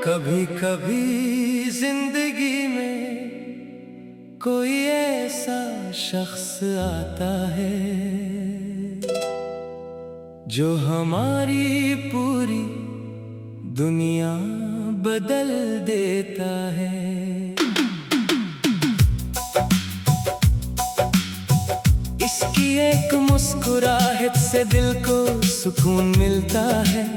कभी कभी जिंदगी में कोई ऐसा शख्स आता है जो हमारी पूरी दुनिया बदल देता है। इसकी एक मुस्कुराहट से दिल को सुकून मिलता है।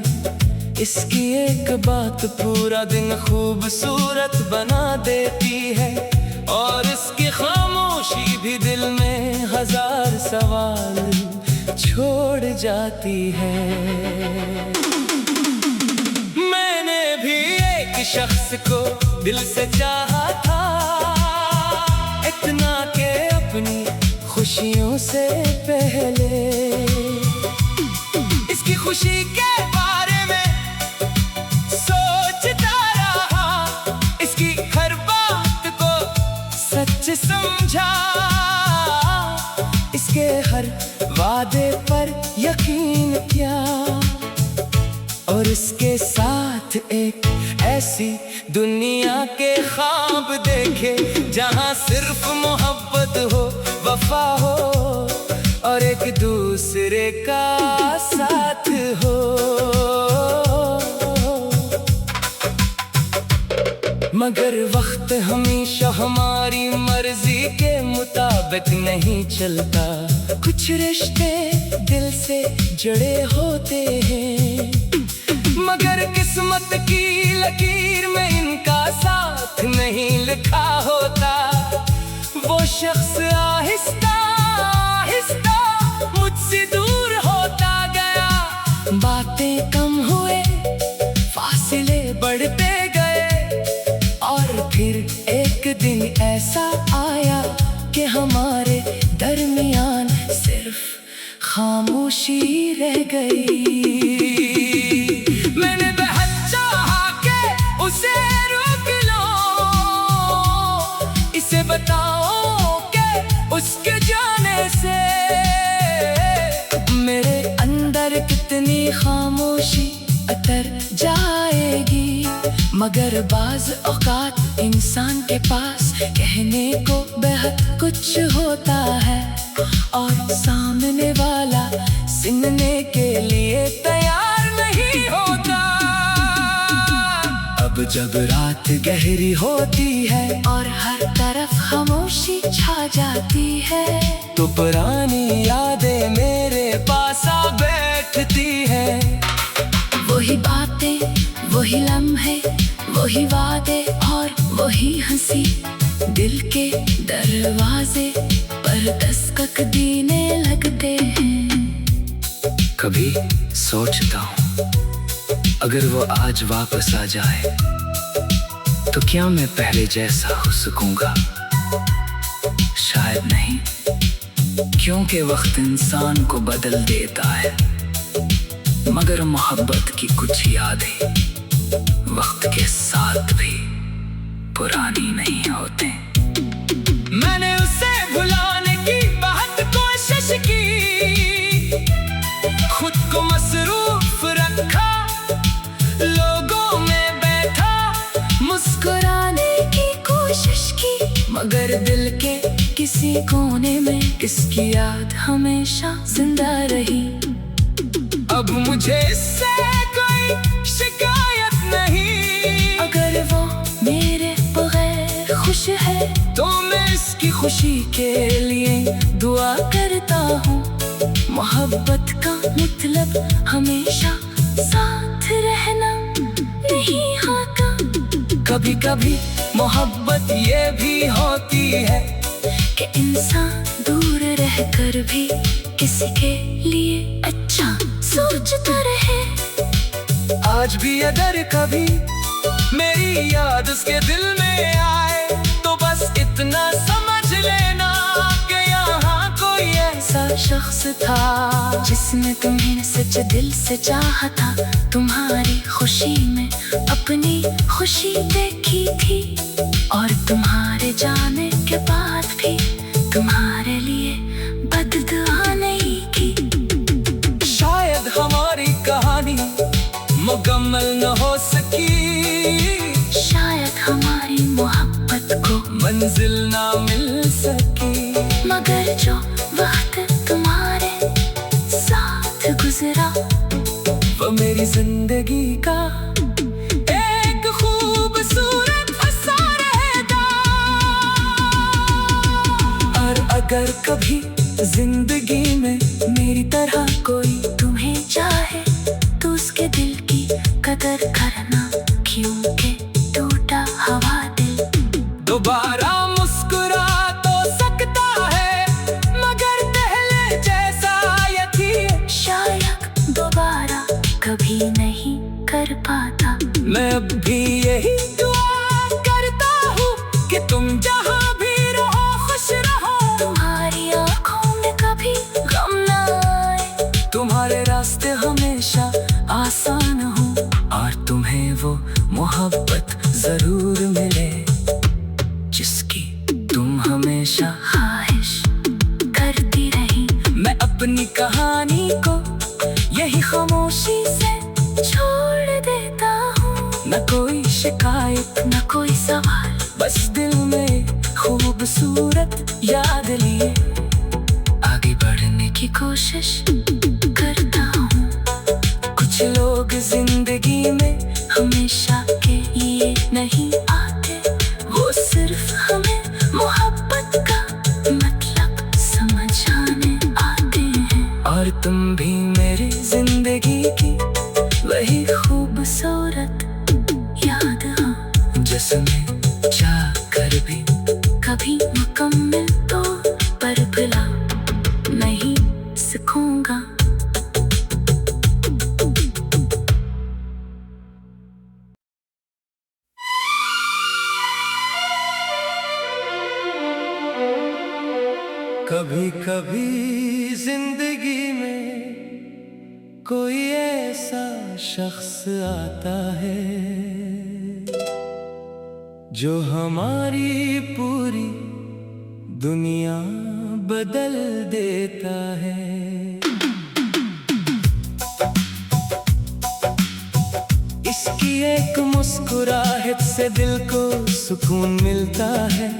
इसकी एक बात पूरा दिन खूबसूरत बना देती है और इसकी खामोशी भी दिल में हजार सवाल छोड़ जाती है। मैंने भी एक शख्स को दिल से चाहा था, इतना के अपनी खुशियों से पहले इसकी खुशी के बारे में सोचता रहा, इसकी हर बात को सच समझा, इसके हर वादे पर यकीन किया और इसके साथ एक ऐसी दुनिया के ख्वाब देखे जहां सिर्फ मोहब्बत हो, वफा हो और एक दूसरे का साथ हो। मगर वक्त हमेशा हमारी मर्जी के मुताबिक नहीं चलता। कुछ रिश्ते दिल से जुड़े होते हैं मगर किस्मत की लकीर में इनका साथ नहीं लिखा होता। वो शख्स आहिस्ता आहिस्ता मुझसे दूर होता गया, बातें कम हुए, फासले बढ़ते गए और फिर एक दिन ऐसा आया कि हमारे दरमियान सिर्फ खामोशी रह गई। मैंने बेहद चाहा कि उसे रोक लो, इसे बताओ कि उसके जाने से मेरे अंदर कितनी खामोशी उतर जाएगी। मगर बाज औकात इंसान के पास कहने को बेहद कुछ होता है और सामने वाला सुनने के लिए तैयार नहीं होता। अब जब रात गहरी होती है और हर तरफ खामोशी छा जाती है तो पुरानी यादें मेरे पास आ बैठती है। वही बातें, वही लम्हे, वही वादे और वही हंसी दिल के दरवाजे पर दस्तक देने लगते हैं। कभी सोचता हूँ अगर वो आज वापस आ जाए तो क्या मैं पहले जैसा हो सकूंगा? शायद नहीं, क्योंकि वक्त इंसान को बदल देता है मगर मोहब्बत की कुछ यादें वक्त के साथ भी पुरानी नहीं होते। मैंने उसे भुलाने की बहुत कोशिश की, खुद को मसरूफ रखा, लोगों में बैठा, मुस्कुराने की कोशिश की मगर दिल के किसी कोने में इसकी याद हमेशा जिंदा रही। अब मुझे इससे कोई शिकायत नहीं, अगर वो मेरे बगैर खुश है तो मैं इसकी खुशी के लिए दुआ करता हूँ। मोहब्बत का मतलब हमेशा साथ रहना नहीं होता। कभी कभी मोहब्बत ये भी होती है कि इंसान दूर रहकर भी किसी के लिए अच्छा सोचता रहे। आज भी अगर कभी मेरी याद उसके दिल में आए तो बस इतना समझ लेना कि यहाँ कोई ऐसा शख्स था जिसने तुम्हें सच दिल से चाहा था। तुम्हारी खुशी में अपनी खुशी देखी थी और तुम्हारे जाने के बाद भी तुम्हारे लिए बददुआ नहीं की। शायद हमारी कहानी मुकम्मल न हो सकी मेरी जिंदगी का एक खूबसूरत हिस्सा रहेगा। और अगर कभी जिंदगी में मेरी तरह कोई तुम्हें चाहे तो उसके दिल की कदर करना, क्योंकि टूटा हुआ दिल दोबारा मुस्कुरा तो सकता है, मगर पहले जैसा यकीन शायद दोबारा कभी नहीं कर पाता। मैं अब भी यही दुआ करता हूँ कि तुम जहाँ भी रहो खुश रहो। तुम्हारी आंखों में कभी गम ना आए, तुम्हारे रास्ते हमेशा आसान हो, और तुम्हें वो मोहब्बत जरूर मिले जिसकी तुम हमेशा ख्वाहिश करती रही। मैं अपनी कहानी को यही खामोशी से छोड़ देता हूँ, न कोई शिकायत न कोई सवाल, बस दिल में खूबसूरत याद लिए आगे बढ़ने की कोशिश करता हूँ। कुछ लोग जिंदगी में हमेशा के लिए नहीं आते, वो सिर्फ हमें मोहब्बत का मतलब समझाने आते हैं। और तुम भी मेरी जिंदगी की वही खूबसूरत याद हो, जिसमें चाह कर भी कभी मुकम्मल तो पर भुला नहीं सकूंगा। कभी कभी जिंदगी में कोई ऐसा शख्स आता है जो हमारी पूरी दुनिया बदल देता है। इसकी एक मुस्कुराहट से दिल को सुकून मिलता है,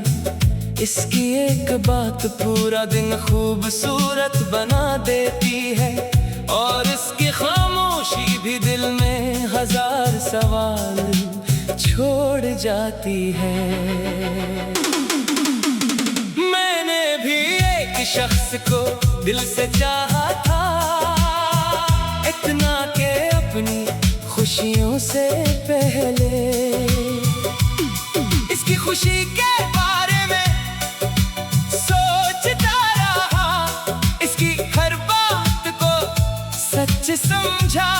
इसकी एक बात पूरा दिन खूबसूरत बना देती है, और इसकी खामोशी भी दिल में हजार सवाल छोड़ जाती है। मैंने भी एक शख्स को दिल से चाहा था, इतना के अपनी खुशियों से पहले इसकी खुशी के बारे में सोचता रहा, इसकी हर बात को सच समझा,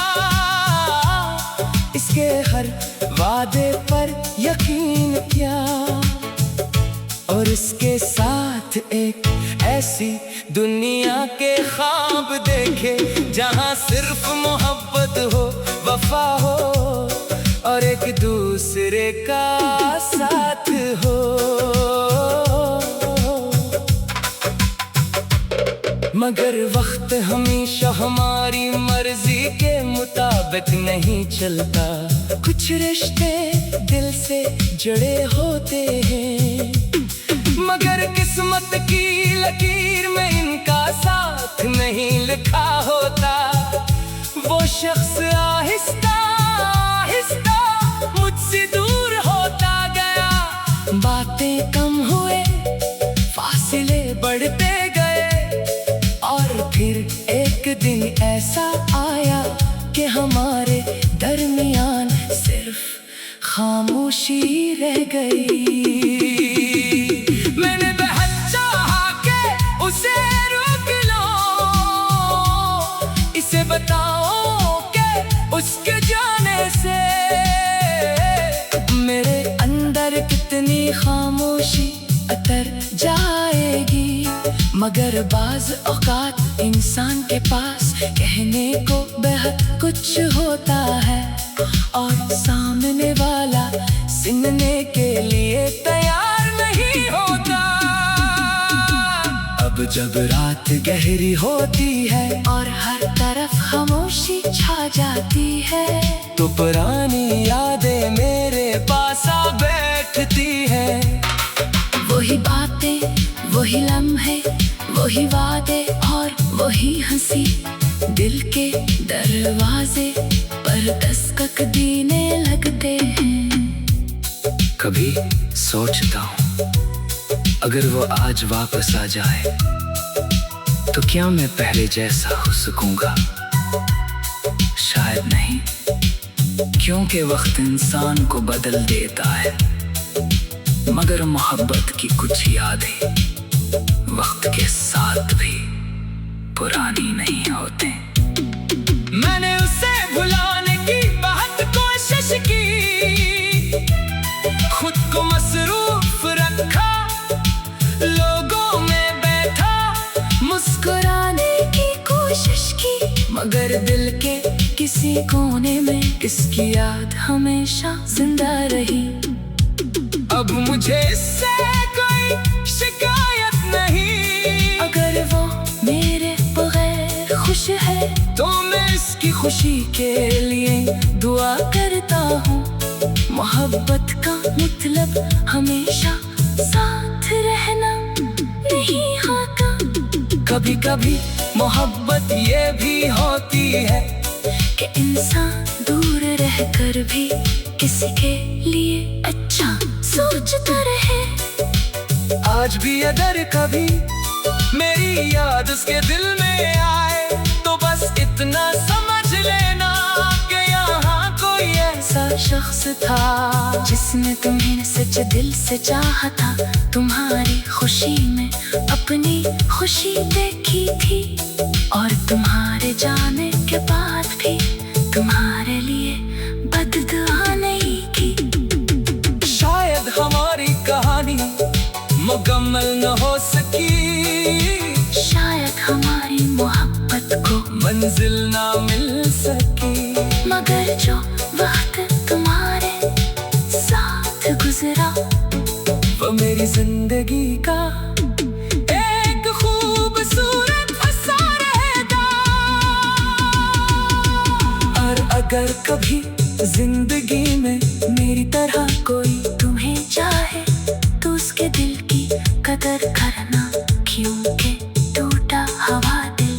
इसके हर वादे पर यकीन किया, और इसके साथ एक ऐसी दुनिया के ख्वाब देखे जहां सिर्फ मोहब्बत हो, वफा हो, और एक दूसरे का साथ हो। मगर वक्त हमेशा हमारी मर्जी के मुताबिक नहीं चलता, कुछ रिश्ते दिल से जुड़े होते हैं, मगर किस्मत की लकीर में इनका साथ नहीं लिखा होता। वो शख्स आहिस्ता आहिस्ता मुझसे दूर होता गया, बातें कम हुए, फासले बढ़ते गए, और फिर एक दिन ऐसा आया कि हमारे दरमियान सिर्फ खामोशी रह गई। मैंने बेहद चाहा कि उसे रोक लो, इसे बताओ कि उसके जाने से मेरे अंदर कितनी खामोशी उतर जाएगी। मगर बाज औकात इंसान के पास कहने को बेहद कुछ होता है, और सामने वाला सुनने के लिए तैयार नहीं होता। अब जब रात गहरी होती है और हर तरफ खामोशी छा जाती है, तो पुरानी यादें मेरे पास आ बैठती है। वही बातें, वही लम्हे, वही वादे और वही हंसी दिल के दरवाजे पर हर दस्तक देने लगते हैं। कभी सोचता हूँ अगर वो आज वापस आ जाए तो क्या मैं पहले जैसा हो सकूंगा? शायद नहीं, क्योंकि वक्त इंसान को बदल देता है, मगर मोहब्बत की कुछ यादें वक्त के साथ भी पुरानी नहीं होते। मैंने उसे भुलाने की बहुत कोशिश की, खुद को मसरूफ रखा, लोगों में बैठा, मुस्कुराने की कोशिश की, मगर दिल के किसी कोने में इसकी याद हमेशा जिंदा रही। अब मुझे इससे कोई शिकायत नहीं, अगर वो मेरे बगैर खुश है तो मैं इसकी खुशी के लिए दुआ करता हूँ। मोहब्बत का मतलब हमेशा साथ रहना नहीं होता। कभी कभी मोहब्बत ये भी होती है कि इंसान दूर रहकर भी किसी के लिए अच्छा सोचता रहे। आज भी अगर कभी मेरी याद उसके दिल में आए तो बस इतना समझ लेना कि यहाँ कोई ऐसा शख्स था जिसने तुम्हें सच दिल से चाहा था, तुम्हारी खुशी में अपनी खुशी देखी थी, और तुम्हारे जाने के बाद भी तुम्हारे लिए बददुआ नहीं की। शायद हमारी कहानी मुकम्मल न हो सकी, शायद हमारी मोहब्बत को मंजिल ना मिल सकी, मगर जो वक्त तुम्हारे साथ गुजरा वो मेरी जिंदगी का एक खूबसूरत हिस्सा रहेगा। और अगर कभी जिंदगी में मेरी तरह कोई तुम्हें चाहे तो उसके दिल की कदर करना, क्योंकि टूटा हुआ दिल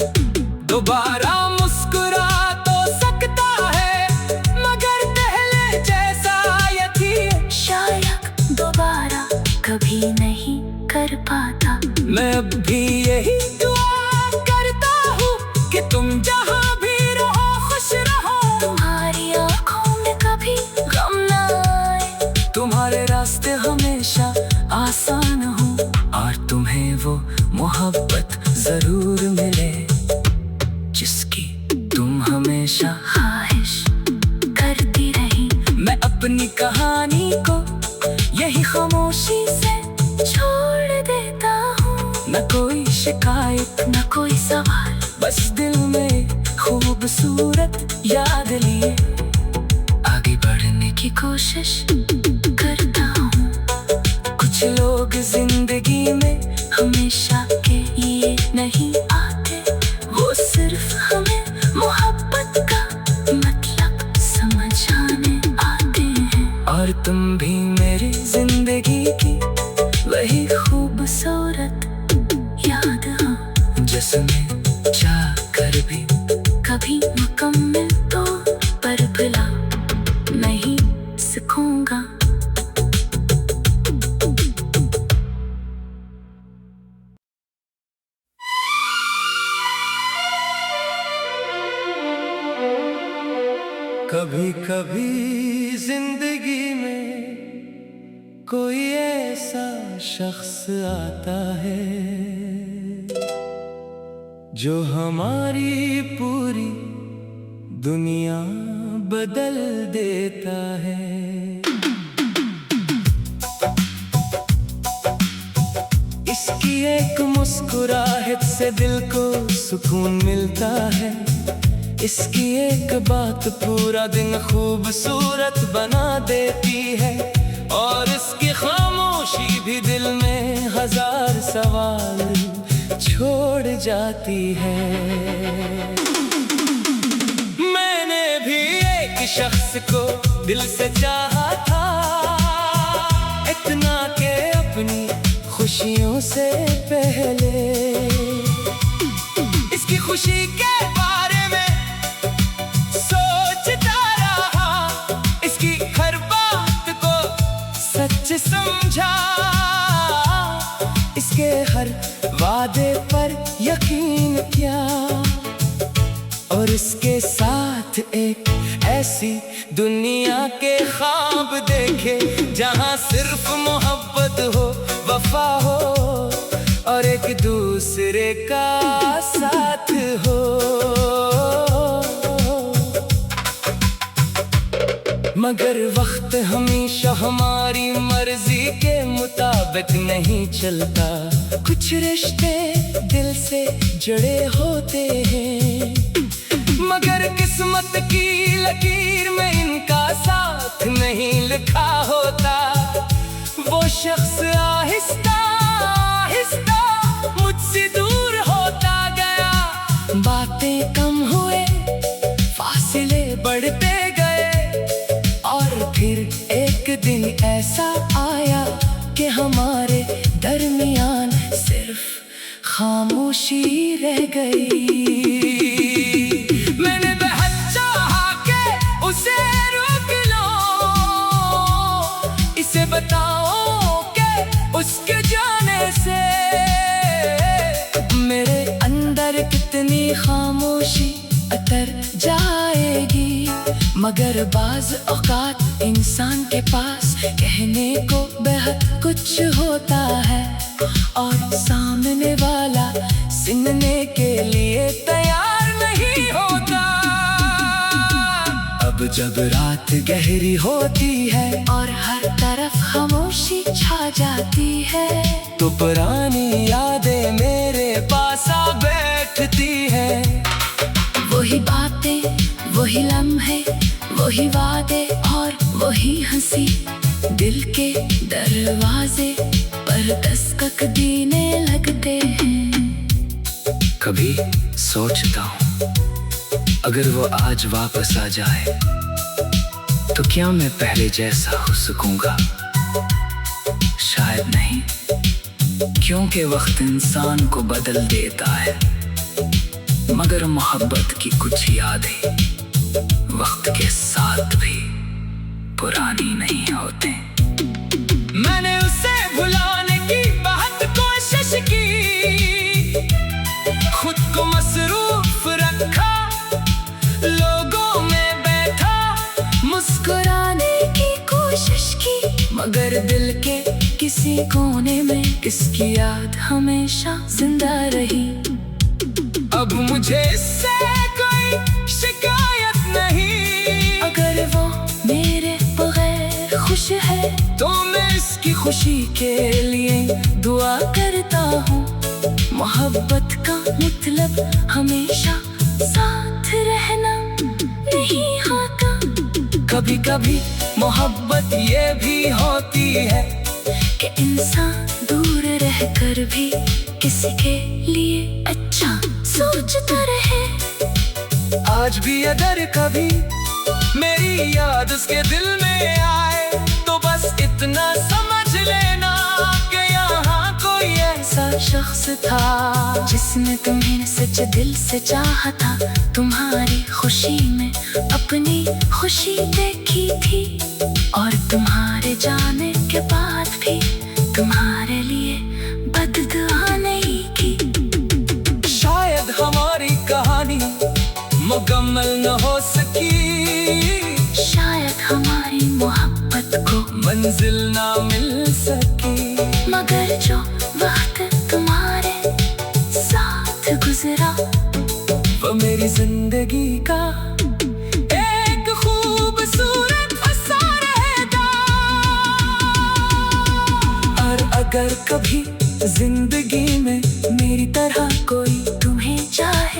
दोबारा मुस्कुरा तो सकता है, मगर पहले जैसा यकीन शायद दोबारा कभी नहीं कर पाता। मैं अब भी यही दुआ करता हूँ कि तुम जहाँ भी रहो खुश रहो, तुम्हारी आँखों में कभी गम ना आए, तुम्हारे रास्ते हमेशा आसान हो, और तुम्हें वो मोहब्बत जरूर मिले जिसकी तुम हमेशा ख्वाहिश करती रही। मैं अपनी कहानी को यही खामोशी से छोड़ देता हूँ, न कोई शिकायत न कोई सवाल, बस दिल में खूबसूरत याद लिए आगे बढ़ने की कोशिश करता हूँ। कुछ लोग जिंदगी में हमेशा के लिए नहीं आते, वो सिर्फ हमें मोहब्बत का मतलब समझाने आते हैं। और तुम भी मेरी जिंदगी की वही खूबसूरत याद हो जिसमें चाह कर भी कभी मुकम्मल तो पर भुला नहीं सकूंगा। कभी कभी जिंदगी में कोई ऐसा शख्स आता है जो हमारी पूरी दुनिया बदल देता है। इसकी एक मुस्कुराहट से दिल को सुकून मिलता है, इसकी एक बात पूरा दिन खूबसूरत बना देती है, और इसकी खामोशी भी दिल में हजार सवाल छोड़ जाती है। मैंने भी एक शख्स को दिल से चाहा था, इतना के अपनी खुशियों से पहले इसकी खुशी के बारे में सोचता साथ एक ऐसी दुनिया के ख्वाब देखे जहाँ सिर्फ मोहब्बत हो, वफा हो और एक दूसरे का साथ हो। मगर वक्त हमेशा हमारी मर्जी के मुताबिक नहीं चलता। कुछ रिश्ते दिल से जुड़े होते हैं, मगर किस्मत की लकीर में इनका साथ नहीं लिखा होता। वो शख्स आहिस्ता आहिस्ता मुझसे दूर होता गया। बातें कम हुए, फासले बढ़ते गए और फिर एक दिन ऐसा आया कि हमारे दरमियान सिर्फ खामोशी रह गई। मैंने बेहद चाहा कि उसे रोक लो, इसे बताओ कि उसके जाने से मेरे अंदर कितनी खामोशी अतर जाएगी। मगर बाज औकात इंसान के पास कहने को बेहद कुछ होता है और सामने वाला सुनने के लिए तैयार नहीं होता। अब जब रात गहरी होती है और हर तरफ खामोशी छा जाती है, तो पुरानी यादें मेरे पास आ बैठती है। वही बातें, वही लम्हे, वही वादे और वही हंसी दिल के दरवाजे पर दस्तक देने लगते हैं। कभी सोचता हूँ अगर वो आज वापस आ जाए तो क्या मैं पहले जैसा हो सकूंगा? शायद नहीं, क्योंकि वक्त इंसान को बदल देता है, मगर मोहब्बत की कुछ यादें वक्त के साथ भी पुरानी नहीं होते। मैंने उसे भुलाने की बहुत कोशिश की, खुद को मसरूफ रखा, लोगों में बैठा, मुस्कुराने की कोशिश की, मगर दिल के किसी कोने में इसकी याद हमेशा जिंदा रही। अब मुझे इससे कोई शिकायत नहीं। अगर वो मेरे बगैर खुश है तो मैं इसकी खुशी के लिए दुआ करता हूँ। मोहब्बत का मतलब हमेशा साथ रहना नहीं होता। कभी कभी मोहब्बत ये भी होती है कि इंसान दूर रहकर भी किसी के लिए अच्छा सोचता रहे। आज भी अगर कभी मेरी याद उसके दिल में आए तो बस इतना समझ लेना कि यहाँ कोई ऐसा शख्स था जिसने तुम्हें सच दिल से चाहा था। तुम्हारी खुशी में अपनी खुशी देखी थी और तुम्हारे जाने के बाद भी तुम्हारे लिए बददुआ नहीं की। शायद हमारी कहानी मुकम्मल न हो सकी, शायद हमारी मोहब्बत को मंजिल ना मिल सकी, मगर जो वक्त तुम्हारे साथ गुजरा वो मेरी जिंदगी का एक खूबसूरत हिस्सा रहेगा। और अगर कभी जिंदगी में मेरी तरह कोई तुम्हें चाहे